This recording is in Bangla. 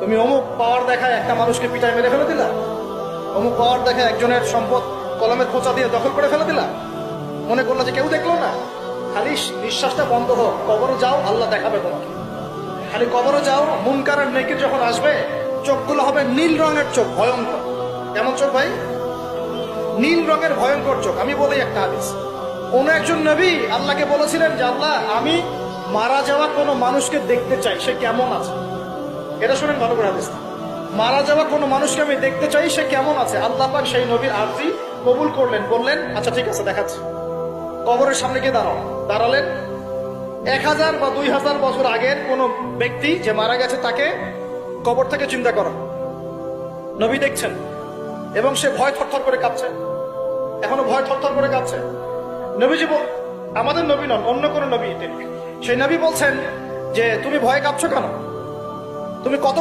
তুমি অমুক পাওয়ার দেখায় একটা মানুষকে পিটায় মেরে ফেলে দিলা, অমুক পাওয়ার দেখায় একজনের সম্পদ কলমের খোঁচা দিয়ে দখল করে ফেলে দিলা, মনে করলো যে কেউ দেখলো না। খালি নিঃশ্বাসটা বন্ধ হোক, কবরে যাও, আল্লাহ দেখাবে তোমাকে। খালি কবরে যাও, মুনকার আর নেকির যখন আসবে, চোখগুলো হবে নীল রঙের চোখ, ভয়ঙ্কর। কেমন চোখ ভাই? নীল রঙের ভয়ঙ্কর চোখ। আমি বলি একটা হাদিস, কোন একজন নবী আল্লাহকে বলেছিলেন যে আল্লাহ, আমি মারা যাওয়া কোনো মানুষকে দেখতে চাই, সে কেমন আছে। এটা শুনেন ভালো করে হাদিস। মারা যাওয়া কোনো মানুষকে আমি দেখতে চাই, সে কেমন আছে। আল্লাহ পাক সেই নবীর আরজি কবুল করলেন, বললেন আচ্ছা ঠিক আছে, দেখাচ্ছি। কবরের সামনে গিয়ে দাঁড়ালেন। 1000 বা 2000 বছর আগের কোন ব্যক্তি যে মারা গেছে, তাকে কবর থেকে চিন্তা করা। নবী দেখছেন এবং সে ভয় থরথর করে কাঁপছে, এখনো ভয় থরথর করে কাঁপছে। নবীজি আমাদের নবী নন, অন্য কোন নবী তিনি। সেই নবী বলছেন যে তুমি ভয়ে কাঁপছো কেন, তুমি কত